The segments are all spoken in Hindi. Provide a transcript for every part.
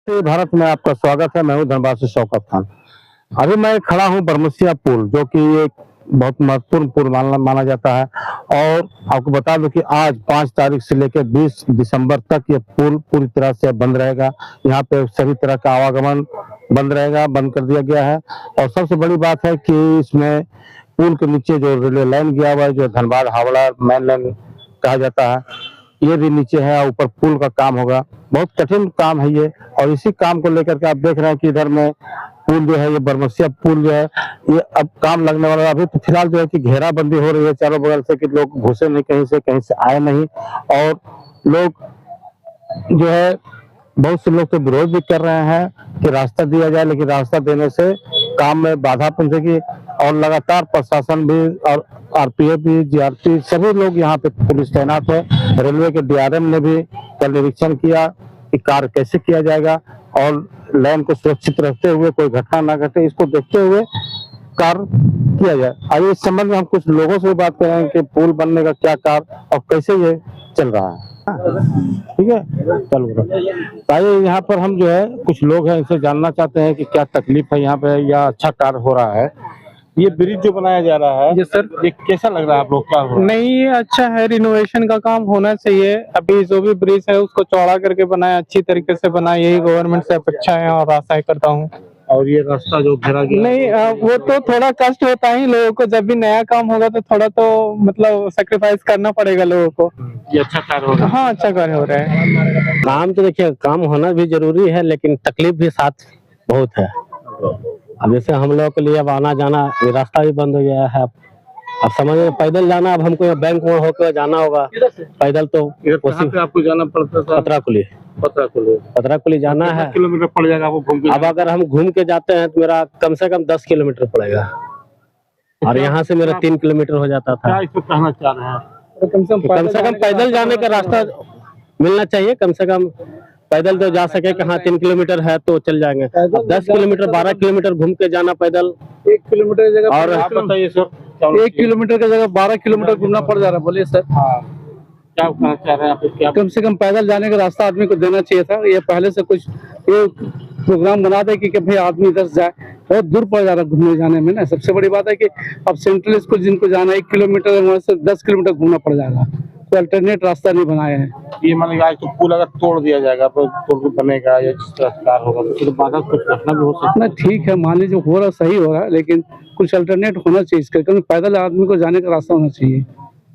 भारत में आपका स्वागत है। मैं हूं धनबाद से शौकत खान। अभी मैं खड़ा हूं बरमसिया पुल, जो कि एक बहुत महत्वपूर्ण पुल माना जाता है। और आपको बता दूं कि आज 5 तारीख से लेकर 20 दिसंबर तक ये पुल पूरी तरह से बंद रहेगा। यहाँ पे सभी तरह का आवागमन बंद रहेगा, बंद कर दिया गया है। और सबसे बड़ी बात है कि इसमें पुल के नीचे जो रेलवे लाइन गया हुआ है, जो धनबाद हावड़ा मेन लाइन कहा जाता है, ये भी नीचे है। ऊपर पुल का काम होगा, बहुत कठिन काम है ये। और इसी काम को लेकर के आप देख रहे हैं कि इधर में पुल जो है, ये बरमसिया पुल जो है, ये अब काम लगने वाला है। अभी तो फिलहाल जो है कि घेराबंदी हो रही है चारों बगल से, कि लोग घुसे नहीं, कहीं से आए नहीं। और लोग जो है, बहुत से लोग तो विरोध भी कर रहे हैं कि रास्ता दिया जाए, लेकिन रास्ता देने से काम में बाधा पहुंचेगी। और लगातार प्रशासन भी और आरपीएफ भी, जीआरपी, सभी लोग यहाँ पे पुलिस तैनात है। रेलवे के डीआरएम ने भी कल निरीक्षण किया कि कार्य कैसे किया जाएगा और लाइन को सुरक्षित रखते हुए कोई घटना ना घटे, इसको देखते हुए कार्य किया जाए। आइए इस संबंध में हम कुछ लोगों से बात करेंगे कि पुल बनने का क्या कार्य और कैसे ये चल रहा है। ठीक है, चलो। आइए यहाँ पर हम जो है कुछ लोग हैं, इनसे जानना चाहते हैं कि क्या तकलीफ है यहाँ पे, या अच्छा कार्य हो रहा है। ये ब्रिज जो बनाया जा रहा है, जी सर, ये कैसा लग रहा है आप लोग का? नहीं ये अच्छा है, रिनोवेशन का काम होना चाहिए। अभी जो भी ब्रिज है उसको चौड़ा करके बनाया, अच्छी तरीके से बनाया, यही गवर्नमेंट से अपेक्षा है और आशा करता हूँ। और ये रास्ता जो घेरा गया, नहीं वो तो थोड़ा कष्ट होता ही लोगों को, जब भी नया काम होगा तो थोड़ा तो मतलब सेक्रीफाइस करना पड़ेगा लोगों को। ये अच्छा कार्य हो रहा है। हाँ, अच्छा कार्य हो रहा है। काम तो देखिए, काम होना भी जरूरी है, लेकिन तकलीफ भी साथ बहुत है। अब जैसे हम लोग के लिए अब आना जाना, ये रास्ता भी बंद हो गया है। अब समझ में, पैदल जाना, अब हमको बैंक मोड़ होकर जाना होगा पैदल, तो कहाँ पे आपको जाना पड़ता है? पतराकुली जाना है। किलोमीटर पड़ जाएगा आपको घूम के? अब अगर हम घूम के जाते हैं तो मेरा कम से कम 10 किलोमीटर पड़ेगा, और यहाँ से मेरा 3 किलोमीटर हो जाता था। क्या इसको कहना चाह रहे हैं? तो कम से कम पैदल जाने का रास्ता मिलना चाहिए। कम से कम पैदल तो जा सके, कहाँ 3 किलोमीटर है तो चल जाएंगे। 10 किलोमीटर 12 किलोमीटर घूम के जाना पैदल, 1 किलोमीटर की जगह, और आप बताइए सर, 1 किलोमीटर की जगह 12 किलोमीटर घूमना पड़ जा रहा है। बोलिए सर। क्या कहना चाह रहे हैं आप? क्या कम से कम पैदल जाने का रास्ता आदमी को देना चाहिए था। ये पहले से कुछ ये प्रोग्राम बना दे कि भाई आदमी इधर से जाए, बहुत दूर पड़ जा रहा है घूमने जाने में ना। सबसे बड़ी बात है कि अब सेंट्रल स्कूल जिनको जाना है 1 किलोमीटर, वहाँ से 10 किलोमीटर घूमना पड़ जाएगा। तो अल्टरनेट रास्ता नहीं बनाया है। ये मान लीजिए आज तो पुल अगर तोड़ दिया जाएगा तो पुल बनेगा या जिस तरह कार्य होगा, तो फिर बाधा कुछ घटना भी हो सकता ना ठीक है, मान लीजिए हो रहा सही हो रहा है, लेकिन कुछ अल्टरनेट होना चाहिए इसका, क्योंकि पैदल आदमी को जाने का रास्ता होना चाहिए।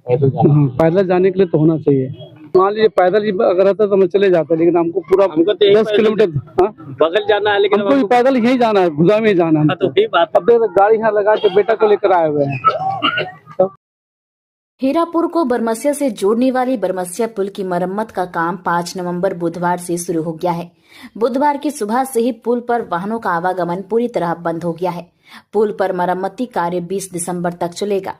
है। हाँ, पैदल जाने के लिए तो होना चाहिए। मान लीजिए पैदल ही अगर रहता तो मैं चले जाता, लेकिन हमको पूरा 10 किलोमीटर बगल जाना है, लेकिन हमको भी पैदल यही जाना है, भुजा में ही जाना है। तो वही बात है। अब गाड़ी यहाँ लगा के बेटा को लेकर आए हुए हैं। हीरापुर को बरमसिया से जोड़ने वाली बरमसिया पुल की मरम्मत का काम 5 नवंबर बुधवार से शुरू हो गया है। बुधवार की सुबह से ही पुल पर वाहनों का आवागमन पूरी तरह बंद हो गया है। पुल पर मरम्मती कार्य 20 दिसंबर तक चलेगा।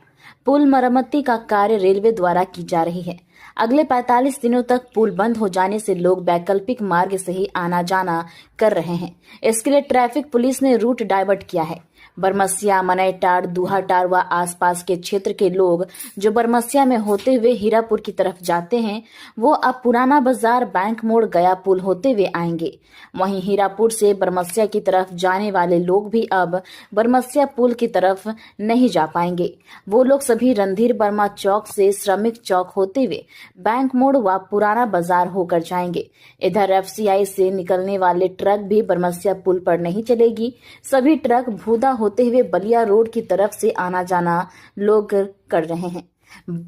पुल मरम्मती का कार्य रेलवे द्वारा की जा रही है। अगले 45 दिनों तक पुल बंद हो जाने से लोग वैकल्पिक मार्ग से ही आना जाना कर रहे हैं। इसके लिए ट्रैफिक पुलिस ने रूट डाइवर्ट किया है। बरमसिया, मनैटाड़, दुहाटाड़ व आसपास के क्षेत्र के लोग जो बरमसिया में होते हुए हीरापुर की तरफ जाते हैं, वो अब पुराना बाजार, बैंक मोड़, गया पुल होते हुए आएंगे। वहीं हीरापुर से बरमसिया की तरफ जाने वाले लोग भी अब बरमसिया पुल की तरफ नहीं जा पाएंगे। वो लोग सभी रणधीर वर्मा चौक से श्रमिक चौक होते हुए बैंक मोड़ व पुराना बाजार होकर जाएंगे। इधर एफसीआई से निकलने वाले ट्रक भी बरमसिया पुल पर नहीं चलेगी। सभी ट्रक भूदा होते हुए बलिया रोड की तरफ से आना जाना लोग कर रहे हैं।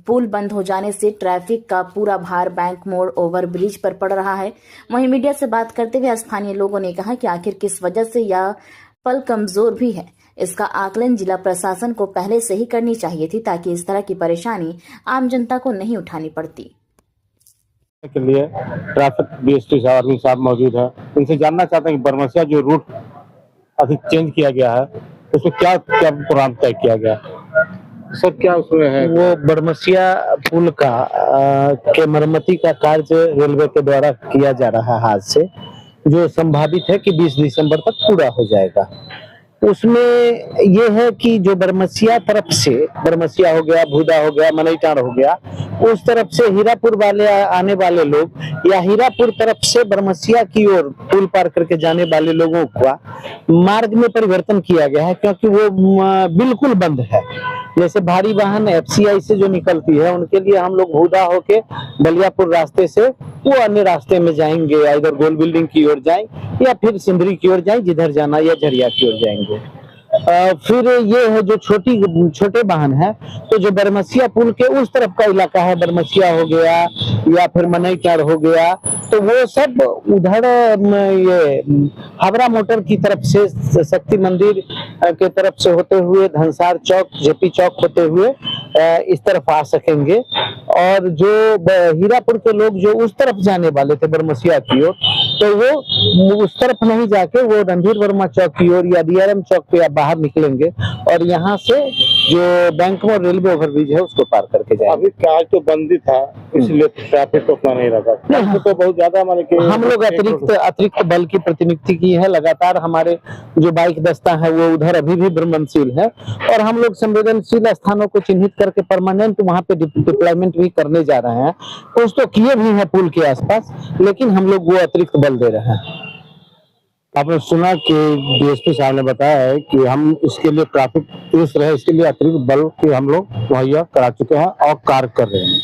पुल बंद हो जाने से ट्रैफिक का पूरा भार बैंक मोड़ ओवर ब्रिज पर पड़ रहा है। वहीं मीडिया से बात करते हुए स्थानीय लोगों ने कहा कि आखिर किस वजह से यह पल कमजोर भी है, इसका आकलन जिला प्रशासन को पहले से ही करनी चाहिए थी, ताकि इस तरह की परेशानी आम जनता को नहीं उठानी पड़ती। के लिए ट्रैफिक बीएसटी साहब मौजूद है। इनसे जानना चाहते हैं कि बरमसिया जो रूट अभी चेंज किया गया है, उसमें क्या क्या प्रोग्राम तय किया गया सर? क्या उसमें है? वो बरमसिया पुल का के मरम्मती का कार्य रेलवे के द्वारा किया जा रहा है आज से, जो संभावित है कि 20 दिसंबर तक पूरा हो जाएगा। उसमें ये है कि जो बरमसिया तरफ से, बरमसिया हो गया, भूदा हो गया, मनैटाड़ हो गया, उस तरफ से हीरापुर वाले आने वाले लोग या हीरापुर तरफ से बरमसिया की ओर पुल पार करके जाने वाले लोगों का मार्ग में परिवर्तन किया गया है, क्योंकि वो बिल्कुल बंद है। जैसे भारी वाहन एफसीआई से जो निकलती है उनके लिए हम लोग भूदा होके बलियापुर रास्ते से वो अन्य रास्ते में जाएंगे, इधर गोल बिल्डिंग की ओर जाएं या फिर सिंदरी की ओर जाएं, जिधर जाना, या झरिया की ओर जाएंगे। फिर ये है जो छोटे वाहन है, तो जो बरमसिया पुल के उस तरफ का इलाका है, बरमसिया हो गया या फिर मनईचार हो गया, तो वो सब उधर ये हावड़ा मोटर की तरफ से शक्ति मंदिर के तरफ से होते हुए धनसार चौक, जेपी चौक होते हुए इस तरफ आ सकेंगे। और जो हीरापुर के लोग जो उस तरफ जाने वाले थे बरमसिया की ओर, तो वो उस तरफ नहीं जाके वो रणधीर वर्मा चौक की ओर या डीआरएम चौक पे बाहर निकलेंगे और यहाँ से जो बैंक में रेलवे ओवरब्रिज है उसको पार करके जाएंगे। अभी आज तो बंदी था, इसलिए ट्रैफिक उतना नहीं रहा। तो बहुत ज्यादा माने कि हम लोग अतिरिक्त बल की प्रतिनियुक्ति की है। लगातार हमारे जो बाइक दस्ता है वो उधर अभी भी भ्रमणशील है और हम लोग संवेदनशील स्थानों को चिन्हित करके परमानेंट वहाँ पे डिप्लॉयमेंट भी करने जा रहे हैं। कुछ तो किए भी हैं पुल के आसपास, लेकिन हम लोग वो अतिरिक्त बल दे रहे हैं। आपने सुना कि डीएसपी साहब ने बताया है कि हम इसके लिए ट्रैफिक तेज रहे, इसके लिए अतिरिक्त बल के हम लोग मुहैया करा चुके हैं और कार्य कर रहे हैं।